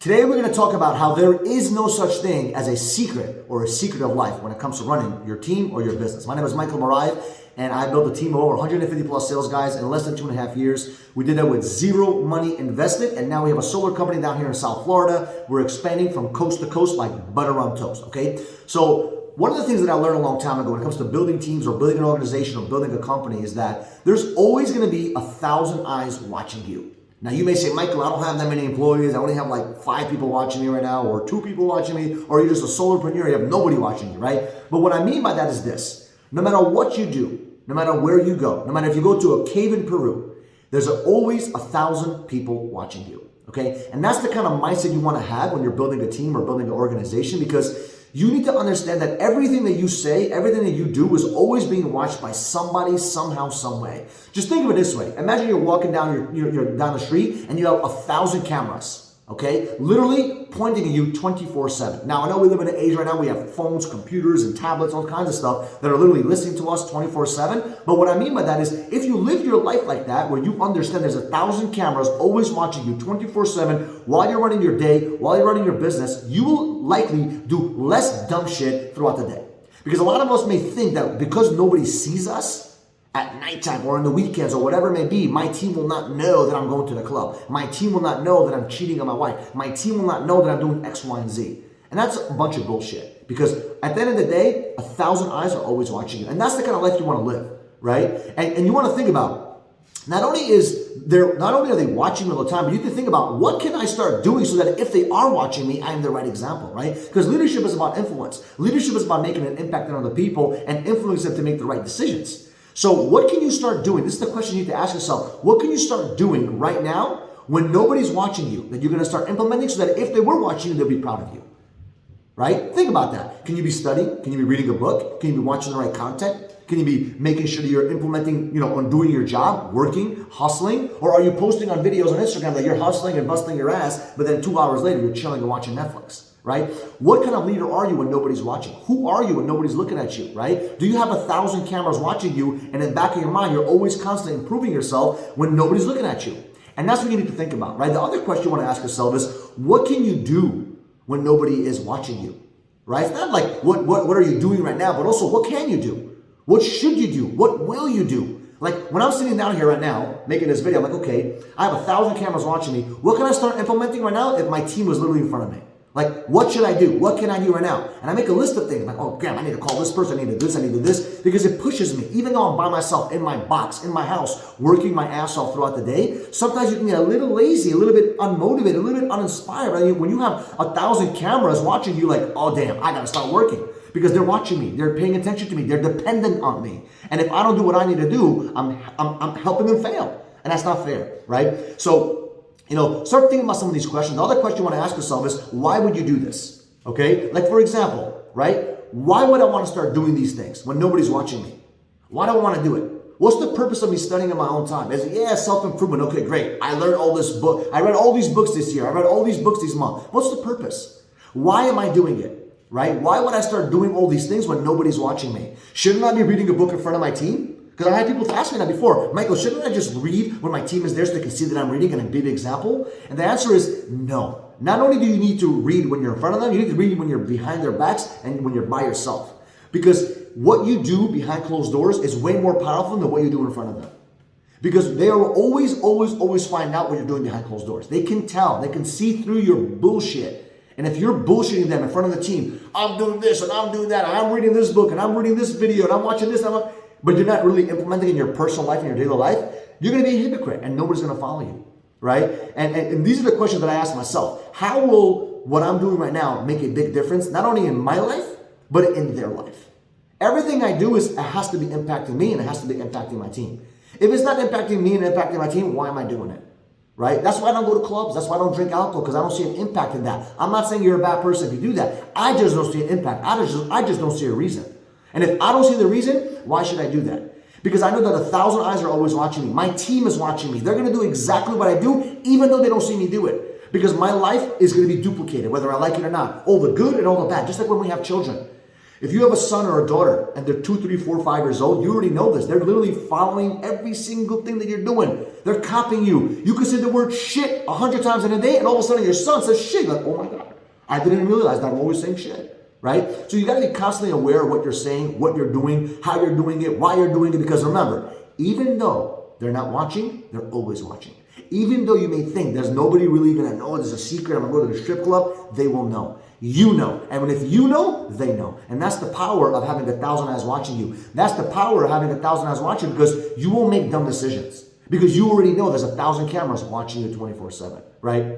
Today we're going to talk about how there is no such thing as a secret or a secret of life when it comes to running your team or your business. My name is Barayev, and I built a team of over 150 plus sales guys in less than 2.5 years. We did that with zero money invested, and now we have a solar company down here in South Florida. We're expanding from coast to coast like butter on toast, okay? So one of the things that I learned a long time ago when it comes to building teams or building an organization or building a company is that there's always going to be 1,000 eyes watching you. Now you may say, Michael, I don't have that many employees. I only have like 5 people watching me right now, or 2 people watching me, or you're just a solopreneur, you have nobody watching you, right? But what I mean by that is this: no matter what you do, no matter where you go, no matter if you go to a cave in Peru, there's always 1,000 people watching you, okay? And that's the kind of mindset you want to have when you're building a team or building an organization, because you need to understand that everything that you say, everything that you do is always being watched by somebody, somehow, some way. Just think of it this way. Imagine you're walking down you're down the street and you have 1,000 cameras, okay? Literally pointing at you 24/7. Now, I know we live in an age right now, we have phones, computers, and tablets, all kinds of stuff that are literally listening to us 24/7. But what I mean by that is, if you live your life like that, where you understand there's 1,000 cameras always watching you 24/7 while you're running your day, while you're running your business, you will likely do less dumb shit throughout the day. Because a lot of us may think that because nobody sees us at nighttime or on the weekends or whatever it may be, my team will not know that I'm going to the club. My team will not know that I'm cheating on my wife. My team will not know that I'm doing X, Y, and Z. And that's a bunch of bullshit. Because at the end of the day, 1,000 eyes are always watching you. And that's the kind of life you want to live, right? And you want to think about, not only are they watching me all the time, but you can think about, what can I start doing so that if they are watching me, I'm the right example, right? Because leadership is about influence. Leadership is about making an impact on other people and influencing them to make the right decisions. So what can you start doing? This is the question you need to ask yourself. What can you start doing right now when nobody's watching you that you're going to start implementing so that if they were watching you, they'll be proud of you, right? Think about that. Can you be studying? Can you be reading a book? Can you be watching the right content? Can you be making sure that you're implementing, on doing your job, working, hustling? Or are you posting on videos on Instagram that you're hustling and busting your ass, but then 2 hours later, you're chilling and watching Netflix, right? What kind of leader are you when nobody's watching? Who are you when nobody's looking at you, right? Do you have 1,000 cameras watching you, and in the back of your mind, you're always constantly improving yourself when nobody's looking at you? And that's what you need to think about, right? The other question you want to ask yourself is, what can you do when nobody is watching you, right? It's not like, what are you doing right now, but also, what can you do? What should you do? What will you do? Like, when I'm sitting down here right now, making this video, I'm like, okay, I have 1,000 cameras watching me. What can I start implementing right now if my team was literally in front of me? Like, what should I do? What can I do right now? And I make a list of things. Like, oh, damn, I need to call this person. I need to do this. I need to do this. Because it pushes me. Even though I'm by myself in my box, in my house, working my ass off throughout the day, sometimes you can get a little lazy, a little bit unmotivated, a little bit uninspired. Right? When you have 1,000 cameras watching you, like, oh, damn, I got to start working. Because they're watching me, they're paying attention to me, they're dependent on me. And if I don't do what I need to do, I'm helping them fail. And that's not fair, right? So, start thinking about some of these questions. The other question you want to ask yourself is, why would you do this? Okay? Like, for example, right? Why would I want to start doing these things when nobody's watching me? Why do I want to do it? What's the purpose of me studying in my own time? Is it, self-improvement. Okay, great. I learned all this book. I read all these books this year. I read all these books this month. What's the purpose? Why am I doing it? Right? Why would I start doing all these things when nobody's watching me? Shouldn't I be reading a book in front of my team? Because I had people ask me that before. Michael, shouldn't I just read when my team is there so they can see that I'm reading and be the example? And the answer is no. Not only do you need to read when you're in front of them, you need to read when you're behind their backs and when you're by yourself. Because what you do behind closed doors is way more powerful than what you do in front of them. Because they will always find out what you're doing behind closed doors. They can tell. They can see through your bullshit. And if you're bullshitting them in front of the team, I'm doing this and I'm doing that, and I'm reading this book and I'm reading this video and I'm watching this, but you're not really implementing in your personal life and your daily life, you're going to be a hypocrite and nobody's going to follow you, right? And these are the questions that I ask myself. How will what I'm doing right now make a big difference, not only in my life, but in their life? Everything I do it has to be impacting me and it has to be impacting my team. If it's not impacting me and impacting my team, why am I doing it? Right? That's why I don't go to clubs. That's why I don't drink alcohol, because I don't see an impact in that. I'm not saying you're a bad person if you do that. I just don't see an impact. I just don't see a reason. And if I don't see the reason, why should I do that? Because I know that 1,000 eyes are always watching me. My team is watching me. They're going to do exactly what I do, even though they don't see me do it. Because my life is going to be duplicated, whether I like it or not. All the good and all the bad. Just like when we have children. If you have a son or a daughter and they're 2, 3, 4, 5 years old, you already know this. They're literally following every single thing that you're doing. They're copying you. You could say the word shit 100 times in a day, and all of a sudden your son says shit. You're like, oh my God, I didn't realize that I'm always saying shit, right? So you got to be constantly aware of what you're saying, what you're doing, how you're doing it, why you're doing it, because remember, even though they're not watching, they're always watching. Even though you may think there's nobody really going to know, there's a secret, I'm going to go to the strip club, they will know. You know. And if you know, they know. And that's the power of having 1,000 eyes watching you. That's the power of having 1,000 eyes watching you, because you won't make dumb decisions. Because you already know there's 1,000 cameras watching you 24/7, right?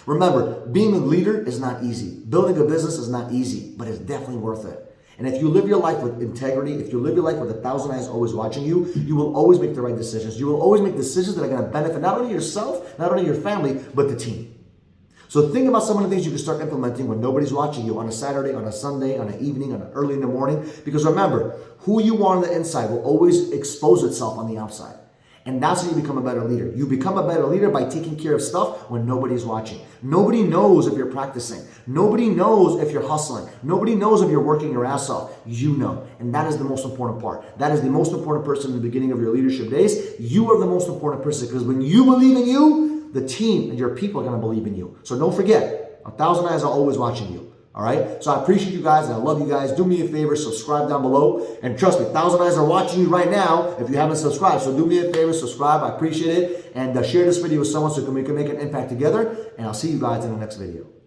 Remember, being a leader is not easy. Building a business is not easy, but it's definitely worth it. And if you live your life with integrity, if you live your life with 1,000 eyes always watching you, you will always make the right decisions. You will always make decisions that are going to benefit not only yourself, not only your family, but the team. So think about some of the things you can start implementing when nobody's watching you on a Saturday, on a Sunday, on an evening, on an early in the morning. Because remember, who you are on the inside will always expose itself on the outside. And that's how you become a better leader. You become a better leader by taking care of stuff when nobody's watching. Nobody knows if you're practicing. Nobody knows if you're hustling. Nobody knows if you're working your ass off. You know. And that is the most important part. That is the most important person in the beginning of your leadership days. You are the most important person, because when you believe in you, the team and your people are going to believe in you. So don't forget, 1,000 eyes are always watching you. All right. So I appreciate you guys and I love you guys. Do me a favor, subscribe down below. And trust me, 1,000 eyes are watching you right now if you haven't subscribed. So do me a favor, subscribe. I appreciate it. And share this video with someone so we can make an impact together. And I'll see you guys in the next video.